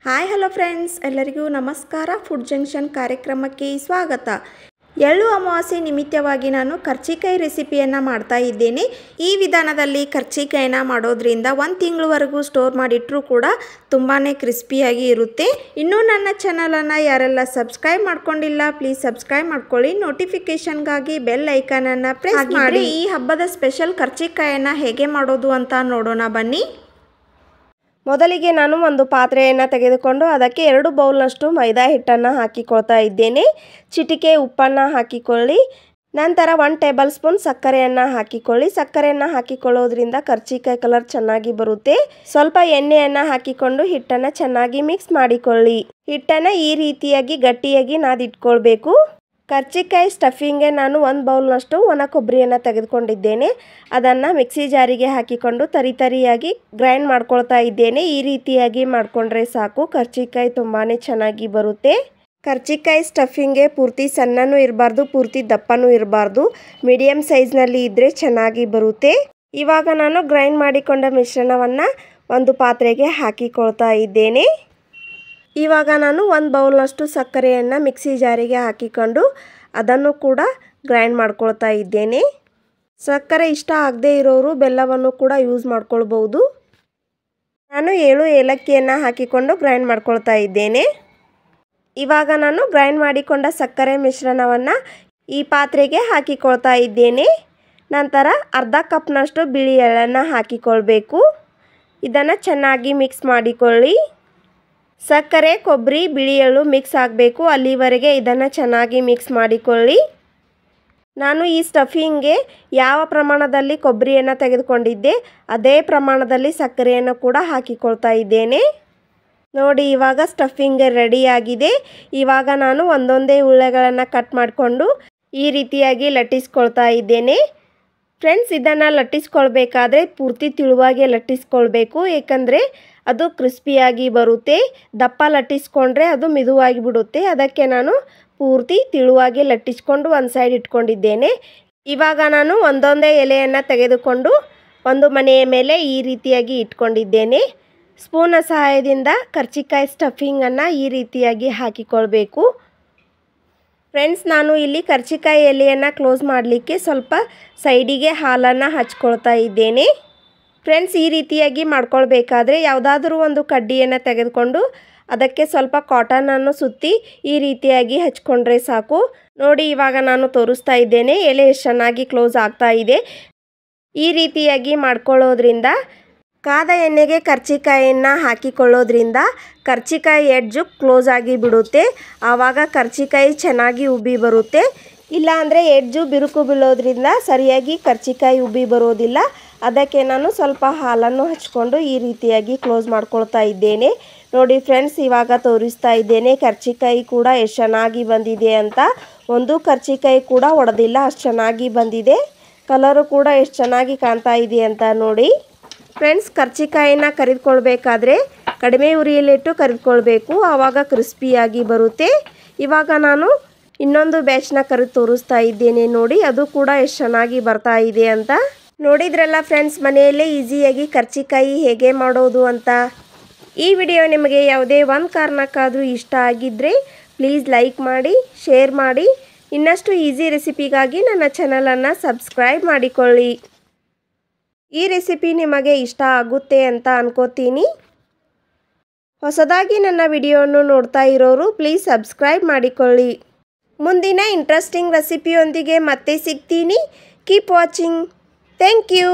Hi hello friends, ಎಲ್ಲರಿಗೂ ನಮಸ್ಕಾರ. Food junction ಕಾರ್ಯಕ್ರಮಕ್ಕೆ ಸ್ವಾಗತ. ಎಳ್ಳು ಅಮಾವಾಸ್ಯೆ ನಿಮಿತ್ತವಾಗಿ ನಾನು ಕರ್ಚಿಕಾಯಿ ರೆಸಿಪಿಯನ್ನು ಮಾಡ್ತಾ ಇದ್ದೇನೆ. ಈ ವಿಧಾನದಲ್ಲಿ ಕರ್ಚಿಕಾಯಿನ ಮಾಡೋದ್ರಿಂದ 1 ತಿಂಗಳವರೆಗೂ ಸ್ಟೋರ್ ಮಾಡಿಟ್ಟರೂ ಕೂಡ ತುಂಬಾ ಕ್ರಿಸ್ಪಿಯಾಗಿ ಇರುತ್ತೆ. ಇನ್ನೂ ನನ್ನ ಚಾನಲನ್ನು ಯಾರೆಲ್ಲ ಸಬ್ಸ್ಕ್ರೈಬ್ ಮಾಡ್ಕೊಂಡಿಲ್ಲ ಪ್ಲೀಸ್ ಸಬ್ಸ್ಕ್ರೈಬ್ ಮಾಡ್ಕೊಳ್ಳಿ. ನೋಟಿಫಿಕೇಷನ್ಗಾಗಿ ಬೆಲ್ ಐಕಾನನ್ನು ಪ್ರೆಸ್ ಮಾಡಿ. ಈ ಹಬ್ಬದ ಸ್ಪೆಷಲ್ ಕರ್ಚಿಕಾಯಿಯನ್ನು ಹೇಗೆ ಮಾಡೋದು ಅಂತ ನೋಡೋಣ ಬನ್ನಿ. ಮೊದಲಿಗೆ ನಾನು ಒಂದು ಪಾತ್ರೆಯನ್ನು ತೆಗೆದುಕೊಂಡು ಅದಕ್ಕೆ 2 ಬೌಲ್ನಷ್ಟು ಮೈದಾ ಹಿಟ್ಟನ್ನು ಹಾಕಿಕೊಳ್ತಾ ಇದ್ದೇನೆ. ಚಿಟಿಕೆ ಉಪ್ಪನ್ನು ಹಾಕಿಕೊಳ್ಳಿ. ನಂತರ 1 ಟೇಬಲ್ ಸ್ಪೂನ್ ಸಕ್ಕರೆಯನ್ನು ಹಾಕಿಕೊಳ್ಳಿ. ಸಕ್ಕರೆಯನ್ನು ಹಾಕಿಕೊಳ್ಳೋದ್ರಿಂದ ಕರ್ಚಿಕಾಯಿ ಕಲರ್ ಚೆನ್ನಾಗಿ ಬರುತ್ತೆ. ಸ್ವಲ್ಪ ಎಣ್ಣೆಯನ್ನು ಹಾಕಿಕೊಂಡು ಹಿಟ್ಟನ್ನು ಚೆನ್ನಾಗಿ ಮಿಕ್ಸ್ ಮಾಡಿಕೊಳ್ಳಿ. ಹಿಟ್ಟನ್ನು ಈ ರೀತಿಯಾಗಿ ಗಟ್ಟಿಯಾಗಿ ನಾದಿಟ್ಕೊಳ್ಬೇಕು. ಕರ್ಚಿಕಾಯಿ ಸ್ಟಫಿಂಗ್ಗೆ ನಾನು 1 ಬೌಲ್ನಷ್ಟು ಒಣ ಕೊಬ್ಬರಿಯನ್ನು ತೆಗೆದುಕೊಂಡಿದ್ದೇನೆ. ಅದನ್ನು ಮಿಕ್ಸಿ ಜಾರಿಗೆ ಹಾಕಿಕೊಂಡು ತರಿಯಾಗಿ ಗ್ರೈಂಡ್ ಮಾಡ್ಕೊಳ್ತಾ ಇದ್ದೇನೆ. ಈ ರೀತಿಯಾಗಿ ಮಾಡಿಕೊಂಡ್ರೆ ಸಾಕು, ಕರ್ಚಿಕಾಯಿ ತುಂಬಾ ಚೆನ್ನಾಗಿ ಬರುತ್ತೆ. ಕರ್ಚಿಕಾಯಿ ಸ್ಟಫಿಂಗ್ಗೆ ಪೂರ್ತಿ ಸಣ್ಣನೂ ಇರಬಾರ್ದು, ಪೂರ್ತಿ ದಪ್ಪನೂ ಇರಬಾರ್ದು, ಮೀಡಿಯಮ್ ಸೈಜ್ನಲ್ಲಿ ಇದ್ದರೆ ಚೆನ್ನಾಗಿ ಬರುತ್ತೆ. ಇವಾಗ ನಾನು ಗ್ರೈಂಡ್ ಮಾಡಿಕೊಂಡ ಮಿಶ್ರಣವನ್ನು ಒಂದು ಪಾತ್ರೆಗೆ ಹಾಕಿಕೊಳ್ತಾ ಇದ್ದೇನೆ. ಇವಾಗ ನಾನು 1 ಬೌಲ್ನಷ್ಟು ಸಕ್ಕರೆಯನ್ನು ಮಿಕ್ಸಿ ಜಾರಿಗೆ ಹಾಕಿಕೊಂಡು ಅದನ್ನು ಕೂಡ ಗ್ರೈಂಡ್ ಮಾಡ್ಕೊಳ್ತಾ ಇದ್ದೇನೆ. ಸಕ್ಕರೆ ಇಷ್ಟ ಆಗದೇ ಇರೋರು ಬೆಲ್ಲವನ್ನು ಕೂಡ ಯೂಸ್ ಮಾಡ್ಕೊಳ್ಬೋದು. ನಾನು 7 ಏಲಕ್ಕಿಯನ್ನು ಹಾಕಿಕೊಂಡು ಗ್ರೈಂಡ್ ಮಾಡ್ಕೊಳ್ತಾ ಇದ್ದೇನೆ. ಇವಾಗ ನಾನು ಗ್ರೈಂಡ್ ಮಾಡಿಕೊಂಡ ಸಕ್ಕರೆ ಮಿಶ್ರಣವನ್ನು ಈ ಪಾತ್ರೆಗೆ ಹಾಕಿಕೊಳ್ತಾ ಇದ್ದೇನೆ. ನಂತರ ಅರ್ಧ ಕಪ್ನಷ್ಟು ಬಿಳಿ ಎಳ್ಳನ್ನು ಹಾಕಿಕೊಳ್ಬೇಕು. ಇದನ್ನು ಚೆನ್ನಾಗಿ ಮಿಕ್ಸ್ ಮಾಡಿಕೊಳ್ಳಿ. ಸಕ್ಕರೆ, ಕೊಬ್ಬರಿ, ಬಿಳಿ ಎಳ್ಳು ಮಿಕ್ಸ್ ಆಗಬೇಕು, ಅಲ್ಲಿವರೆಗೆ ಇದನ್ನು ಚೆನ್ನಾಗಿ ಮಿಕ್ಸ್ ಮಾಡಿಕೊಳ್ಳಿ. ನಾನು ಈ ಸ್ಟಫಿಂಗ್ಗೆ ಯಾವ ಪ್ರಮಾಣದಲ್ಲಿ ಕೊಬ್ಬರಿಯನ್ನು ತೆಗೆದುಕೊಂಡಿದ್ದೆ ಅದೇ ಪ್ರಮಾಣದಲ್ಲಿ ಸಕ್ಕರೆಯನ್ನು ಕೂಡ ಹಾಕಿಕೊಳ್ತಾ ಇದ್ದೇನೆ. ನೋಡಿ, ಇವಾಗ ಸ್ಟಫಿಂಗ್ ರೆಡಿಯಾಗಿದೆ. ಇವಾಗ ನಾನು ಒಂದೊಂದೇ ಉಳ್ಳೆಗಳನ್ನು ಕಟ್ ಮಾಡಿಕೊಂಡು ಈ ರೀತಿಯಾಗಿ ಲಟ್ಟಿಸ್ಕೊಳ್ತಾ ಇದ್ದೇನೆ. ಫ್ರೆಂಡ್ಸ್, ಇದನ್ನು ಲಟ್ಟಿಸ್ಕೊಳ್ಬೇಕಾದ್ರೆ ಪೂರ್ತಿ ತಿಳುವಾಗೆ ಲಟ್ಟಿಸ್ಕೊಳ್ಬೇಕು, ಏಕೆಂದರೆ ಅದು ಕ್ರಿಸ್ಪಿಯಾಗಿ ಬರುತ್ತೆ. ದಪ್ಪ ಲಟ್ಟಿಸ್ಕೊಂಡ್ರೆ ಅದು ಮಿದುವಾಗಿ ಬಿಡುತ್ತೆ. ಅದಕ್ಕೆ ನಾನು ಪೂರ್ತಿ ತಿಳುವಾಗಿ ಲಟ್ಟಿಸ್ಕೊಂಡು ಒಂದು ಸೈಡ್ ಇಟ್ಕೊಂಡಿದ್ದೇನೆ. ಇವಾಗ ನಾನು ಒಂದೊಂದೇ ಎಲೆಯನ್ನು ತೆಗೆದುಕೊಂಡು ಒಂದು ಮನೆಯ ಮೇಲೆ ಈ ರೀತಿಯಾಗಿ ಇಟ್ಕೊಂಡಿದ್ದೇನೆ. ಸ್ಪೂನ್ನ ಸಹಾಯದಿಂದ ಕರ್ಚಿಕಾಯಿ ಸ್ಟಫಿಂಗನ್ನು ಈ ರೀತಿಯಾಗಿ ಹಾಕಿಕೊಳ್ಬೇಕು. ಫ್ರೆಂಡ್ಸ್, ನಾನು ಇಲ್ಲಿ ಕರ್ಚಿಕಾಯಿ ಎಲೆಯನ್ನು ಕ್ಲೋಸ್ ಮಾಡಲಿಕ್ಕೆ ಸ್ವಲ್ಪ ಸೈಡಿಗೆ ಹಾಲನ್ನು ಹಚ್ಕೊಳ್ತಾ ಇದ್ದೇನೆ. ಫ್ರೆಂಡ್ಸ್, ಈ ರೀತಿಯಾಗಿ ಮಾಡ್ಕೊಳ್ಬೇಕಾದ್ರೆ ಯಾವುದಾದ್ರೂ ಒಂದು ಕಡ್ಡಿಯನ್ನು ತೆಗೆದುಕೊಂಡು ಅದಕ್ಕೆ ಸ್ವಲ್ಪ ಕಾಟನನ್ನು ಸುತ್ತಿ ಈ ರೀತಿಯಾಗಿ ಹಚ್ಕೊಂಡ್ರೆ ಸಾಕು. ನೋಡಿ, ಇವಾಗ ನಾನು ತೋರಿಸ್ತಾ ಇದ್ದೇನೆ ಎಲೆ ಎಷ್ಟು ಚೆನ್ನಾಗಿ ಕ್ಲೋಸ್ ಆಗ್ತಾ ಇದೆ. ಈ ರೀತಿಯಾಗಿ ಮಾಡ್ಕೊಳ್ಳೋದ್ರಿಂದ ಕಾದ ಎಣ್ಣೆಗೆ ಕರ್ಚಿಕಾಯಿಯನ್ನು ಹಾಕಿಕೊಳ್ಳೋದ್ರಿಂದ ಕರ್ಚಿಕಾಯಿ ಎಡ್ಜು ಕ್ಲೋಸ್ ಆಗಿ ಬಿಡುತ್ತೆ. ಆವಾಗ ಕರ್ಚಿಕಾಯಿ ಚೆನ್ನಾಗಿ ಉಬ್ಬಿ ಬರುತ್ತೆ. ಇಲ್ಲಾಂದರೆ ಎಡ್ಜು ಬಿರುಕು ಬೀಳೋದ್ರಿಂದ ಸರಿಯಾಗಿ ಕರ್ಚಿಕಾಯಿ ಉಬ್ಬಿ ಬರೋದಿಲ್ಲ. ಅದಕ್ಕೆ ನಾನು ಸ್ವಲ್ಪ ಹಾಲನ್ನು ಹಚ್ಕೊಂಡು ಈ ರೀತಿಯಾಗಿ ಕ್ಲೋಸ್ ಮಾಡ್ಕೊಳ್ತಾ ಇದ್ದೇನೆ. ನೋಡಿ ಫ್ರೆಂಡ್ಸ್, ಇವಾಗ ತೋರಿಸ್ತಾ ಇದ್ದೇನೆ ಕರ್ಚಿಕಾಯಿ ಕೂಡ ಎಷ್ಟು ಚೆನ್ನಾಗಿ ಬಂದಿದೆ ಅಂತ. ಒಂದು ಕರ್ಚಿಕಾಯಿ ಕೂಡ ಒಡೆದಿಲ್ಲ, ಅಷ್ಟು ಚೆನ್ನಾಗಿ ಬಂದಿದೆ. ಕಲರು ಕೂಡ ಎಷ್ಟು ಚೆನ್ನಾಗಿ ಕಾಣ್ತಾ ಇದೆ ಅಂತ ನೋಡಿ. ಫ್ರೆಂಡ್ಸ್, ಕರ್ಚಿಕಾಯಿನ ಕರಿದುಕೊಳ್ಬೇಕಾದ್ರೆ ಕಡಿಮೆ ಉರಿಯಲ್ಲಿಟ್ಟು ಕರಿದುಕೊಳ್ಬೇಕು, ಆವಾಗ ಕ್ರಿಸ್ಪಿಯಾಗಿ ಬರುತ್ತೆ. ಇವಾಗ ನಾನು ಇನ್ನೊಂದು ಬ್ಯಾಚ್ನ ಕರಿದು ತೋರಿಸ್ತಾ ಇದ್ದೇನೆ. ನೋಡಿ, ಅದು ಕೂಡ ಎಷ್ಟು ಚೆನ್ನಾಗಿ ಬರ್ತಾ ಇದೆ ಅಂತ. ನೋಡಿದ್ರಲ್ಲ ಫ್ರೆಂಡ್ಸ್, ಮನೆಯಲ್ಲೇ ಈಸಿಯಾಗಿ ಕರ್ಚಿಕಾಯಿ ಹೇಗೆ ಮಾಡೋದು ಅಂತ. ಈ ವಿಡಿಯೋ ನಿಮಗೆ ಯಾವುದೇ ಒಂದು ಕಾರಣಕ್ಕಾದರೂ ಇಷ್ಟ ಆಗಿದ್ದರೆ ಪ್ಲೀಸ್ ಲೈಕ್ ಮಾಡಿ, ಶೇರ್ ಮಾಡಿ. ಇನ್ನಷ್ಟು ಈಸಿ ರೆಸಿಪಿಗಾಗಿ ನನ್ನ ಚಾನಲನ್ನು ಸಬ್ಸ್ಕ್ರೈಬ್ ಮಾಡಿಕೊಳ್ಳಿ. ಈ ರೆಸಿಪಿ ನಿಮಗೆ ಇಷ್ಟ ಆಗುತ್ತೆ ಅಂತ ಅನ್ಕೋತೀನಿ. ಹೊಸದಾಗಿ ನನ್ನ ವಿಡಿಯೋವನ್ನು ನೋಡ್ತಾ ಇರೋರು ಪ್ಲೀಸ್ ಸಬ್ಸ್ಕ್ರೈಬ್ ಮಾಡಿಕೊಳ್ಳಿ. ಮುಂದಿನ ಇಂಟ್ರೆಸ್ಟಿಂಗ್ ರೆಸಿಪಿಯೊಂದಿಗೆ ಮತ್ತೆ ಸಿಗ್ತೀನಿ. Keep watching. Thank you.